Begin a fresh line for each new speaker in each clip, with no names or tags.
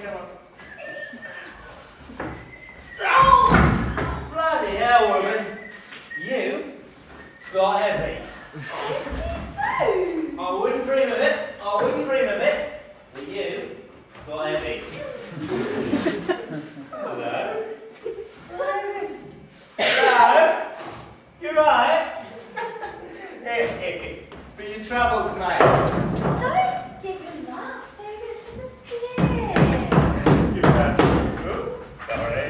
come on. Oh! Bloody hell, woman. You got heavy. I wouldn't dream of it. I wouldn't dream of it. But you got heavy. Hello? Hello? You're right. For your troubles, mate.
Don't give him that. Save it for the beer.
Give that. Oh, sorry.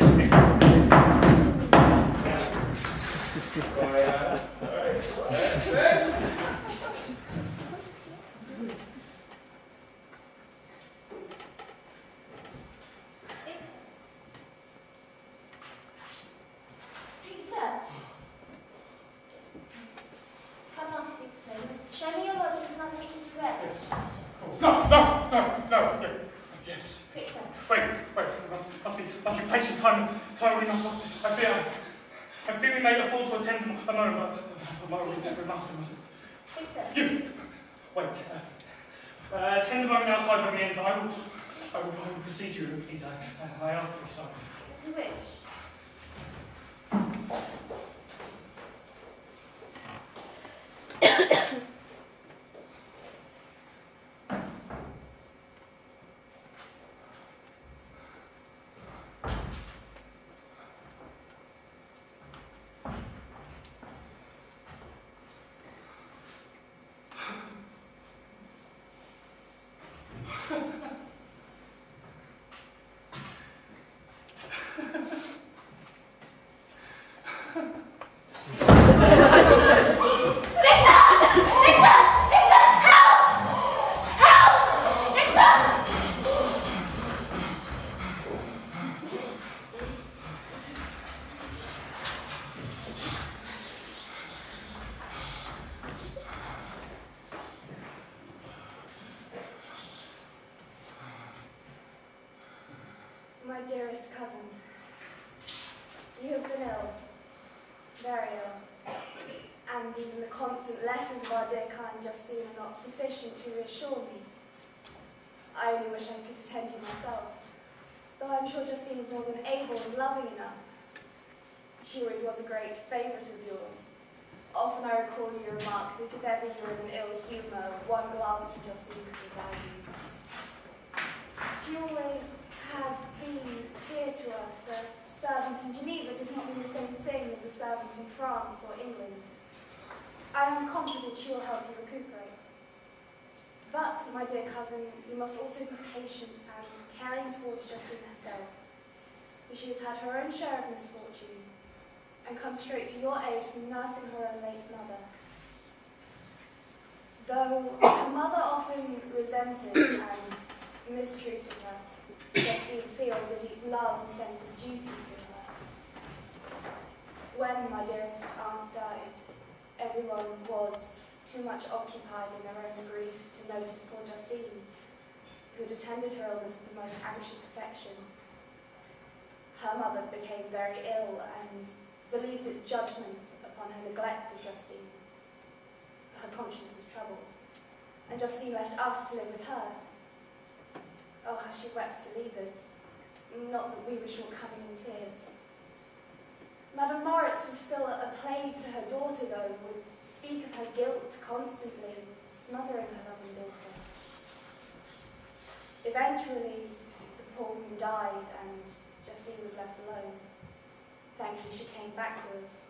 Sorry.
Show me your lodgings and I'll take you to rest.
No. Yes.
Victor.
Wait. Must be patient. Time enough. I fear we may afford to attend a moment. We must.
Victor.
You. Wait. Attend a moment outside when we enter. I will precede you, please. I ask you so.
As you wish.
My dearest cousin, you have been ill, very ill, and even the constant letters of our dear kind Justine are not sufficient to reassure me. I only wish I could attend you myself, though I'm sure Justine is more than able and loving enough. She always was a great favourite of yours. Often I recall you remark that if ever you were in an ill humour, one glance from Justine could revive you. She always has been dear to us. A servant in Geneva does not mean the same thing as a servant in France or England. I am confident she will help you recuperate. But, my dear cousin, you must also be patient and caring towards Justine herself, for she has had her own share of misfortune and comes straight to your aid from nursing her own late mother. Though her mother often resented and mistreated her, Justine feels a deep love and sense of duty to her. When my dearest aunt died, everyone was too much occupied in their own grief to notice poor Justine, who had attended her illness with the most anxious affection. Her mother became very ill and believed it judgment upon her neglect of Justine. Her conscience was troubled, and Justine left us to live with her. Oh, how she wept to leave us. Not that we were shortcoming in tears. Madame Moritz was still a plague to her daughter, though, would speak of her guilt constantly, smothering her loving daughter. Eventually, the poor woman died, and Justine was left alone. Thankfully, she came back to us.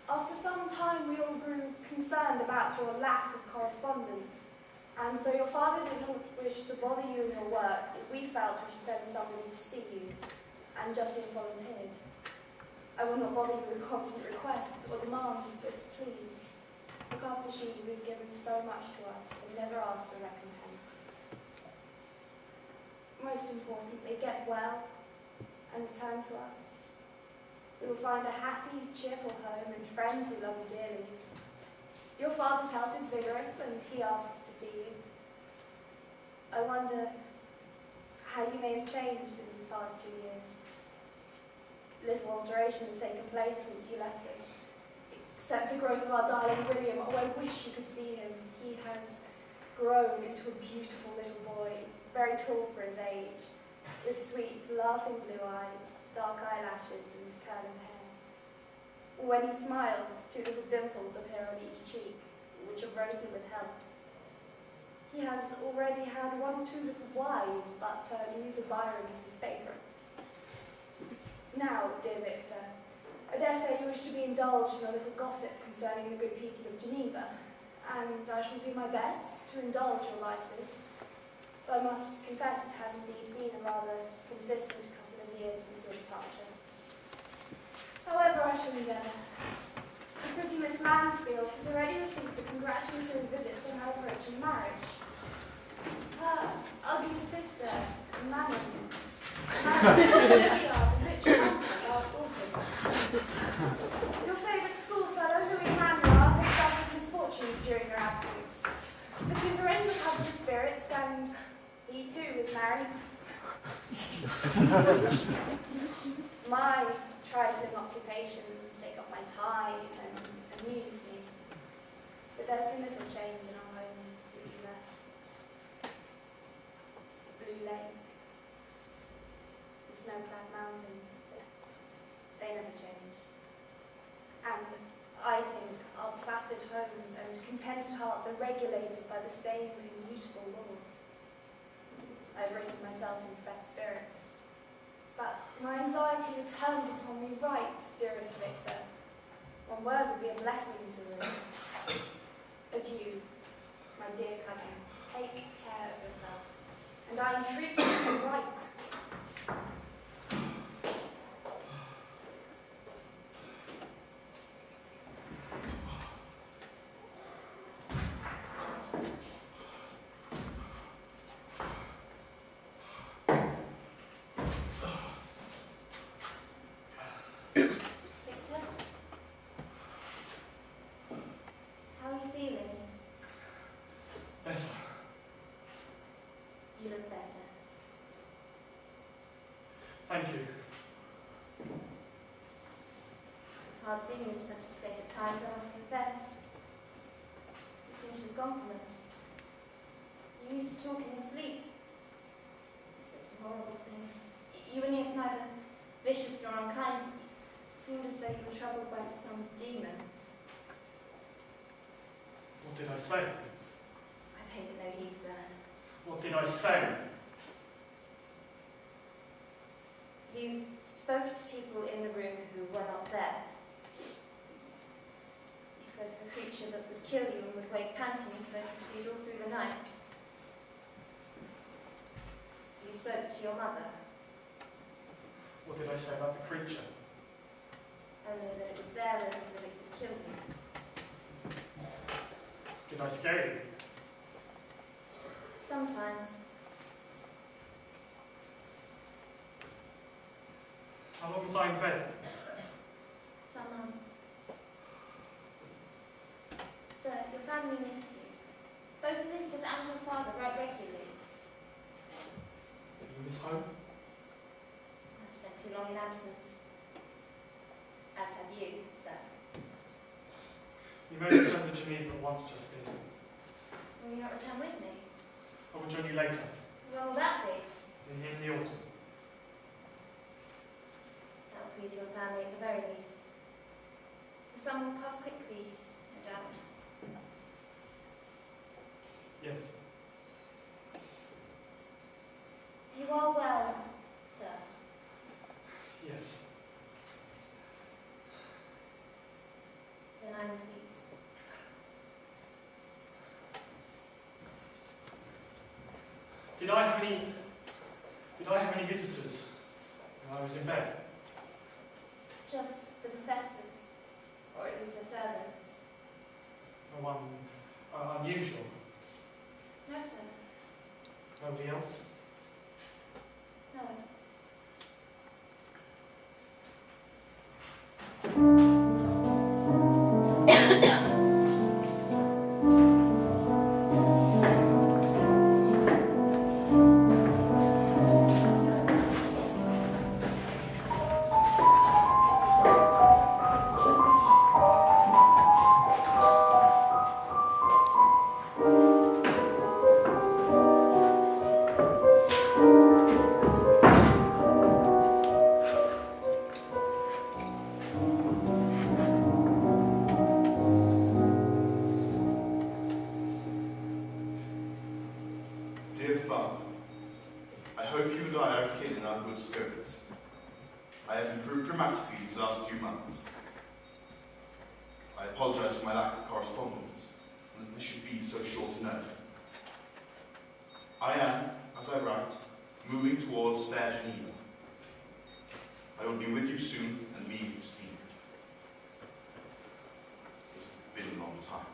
After some time, we all grew concerned about your lack of correspondence. And though your father did not wish to bother you in your work, we felt we should send somebody to see you, and Justine volunteered. I will not bother you with constant requests or demands, but please, look after she who has given so much to us and never asked for recompense. Most importantly, get well and return to us. You will find a happy, cheerful home and friends who love you dearly. Your father's health is vigorous and he asks to see you. I wonder how you may have changed in these past 2 years. Little alteration has taken place since you left us, except the growth of our darling William. Oh, I wish you could see him. He has grown into a beautiful little boy, very tall for his age, with sweet, laughing blue eyes, dark eyelashes, and curling hair. When he smiles, 2 little dimples appear on each cheek, which are rosy with health. He has already had 1 or 2 little wives, but Louisa Byron is his favourite. Now, dear Victor, I dare say you wish to be indulged in a little gossip concerning the good people of Geneva, and I shall do my best to indulge your license. Though I must confess it has indeed been a rather consistent couple of years since your departure. However, I shall endeavour. The pretty Miss Mansfield has already received the congratulatory visits on her approaching marriage. Her ugly sister, Manon, married the rich uncle last autumn. Your favourite schoolfellow, Louis Manuel, has suffered misfortunes during your absence. But he's already recovered his spirits, and he too is married. My trifling occupations take up my time and amuse me. But there's been little change in our home since you left. The blue lake, the snow-clad mountains, they never change. And I think our placid homes and contented hearts are regulated by the same immutable laws. I've written myself into better spirits. But my anxiety returns upon me right, dearest Victor. One word would be a blessing to us. Adieu, my dear cousin. Take care of yourself. And I entreat you to write.
Thank you.
It's hard seeing you in such a state at times, I must confess. You seem to have gone from us. You used to talk in your sleep. You said some horrible things. You were neither vicious nor unkind. It seemed as though you were troubled by some demon.
What did I say?
I paid it no heed, sir.
What did I say?
You spoke to people in the room who were not there. You spoke of a creature that would kill you and would wake panting as though pursued all through the night. You spoke to your mother.
What did I say about the creature?
Only that it was there and that it could kill you.
Did I scare you?
Sometimes.
How long was I in bed?
Some months. Sir, your family miss you. Both Elizabeth and your father write regularly.
Did you miss home?
I've spent too long in absence. As have you, sir.
You may return to Geneva at once, Justine.
Will you not return with me?
I will join you later,
When will that be?
in the autumn.
That will please your family at the very least. The summer will pass quickly, no doubt.
Yes.
You are well, sir.
Yes.
Then I am pleased.
Did I have any visitors when I was in bed?
Just the professors, or at least their servants.
No one unusual?
No, sir.
Nobody else?
No.
you and I are kin in our good spirits. I have improved dramatically these last few months. I apologize for my lack of correspondence, and that this should be so short a note. I am, as I write, moving towards fair Geneva. I will be with you soon and leave to see you. It's been a long time.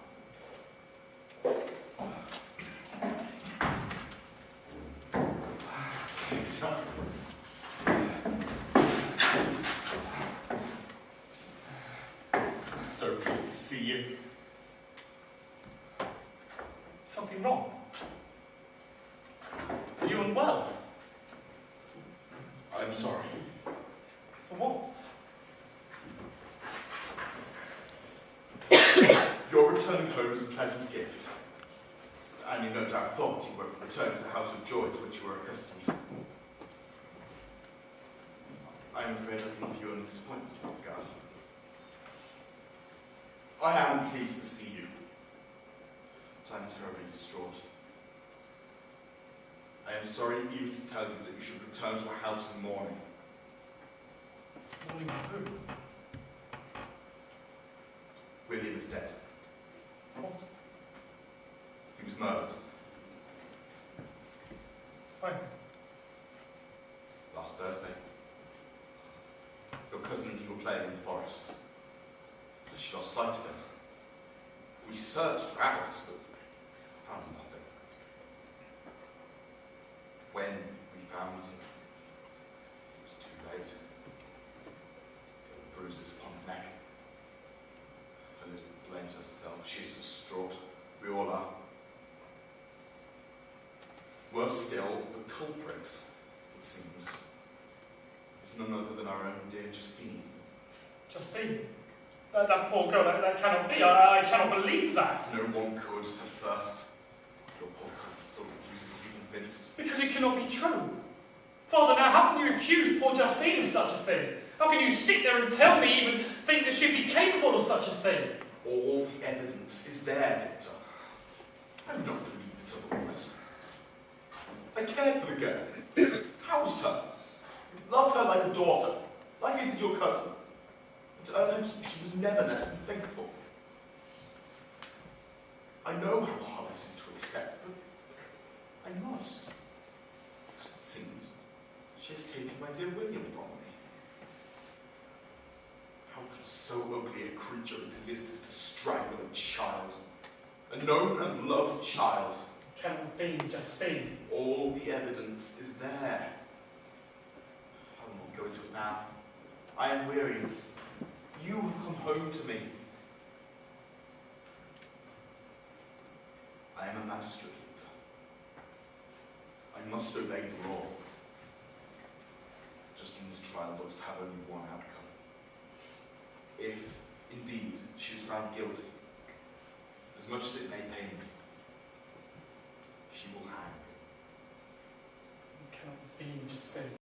I'm so pleased to see you.
Something wrong? Are you unwell?
I'm sorry.
For what?
Your returning home is a pleasant gift, and you no doubt thought you were returning to the house of joy to which you were accustomed. I'm afraid I can offer you a disappointment in that regard. I am pleased to see you, but I'm terribly distraught. I am sorry even to tell you that you should return to a house in mourning.
Mourning for who?
William is dead.
What?
He was murdered
When?
last Thursday. Your cousin and he were playing in the forest, but she lost sight of him. We searched for hours, but found nothing. When we found him, it was too late. There were bruises upon his neck. Elizabeth blames herself. She's distraught. We all are. Worse still, the culprit, it seems, is none other than our own dear Justine.
Justine? That poor girl, that cannot be. I cannot believe that.
No one could at first. Your poor cousin still refuses to be convinced.
Because it cannot be true. Father, now how can you accuse poor Justine of such a thing? How can you sit there and tell me, even think that she'd be capable of such a thing?
All the evidence is there, Victor. I would not believe it otherwise. I cared for the girl, housed her, loved her like a daughter, like I did your cousin. And to earn her keep, she was never less than faithful. I know how hard this is to accept, but I must. Because it seems she has taken my dear William from me. How can so ugly a creature exist as to strangle a child? A known and loved child.
Cannot be Justine.
All the evidence is there. I will not go into it now. I am weary. You have come home to me. I am a magistrate, Victor. I must obey the law. Justine's trial looks to have only one outcome. If, indeed, she is found guilty, as much as it may pain me,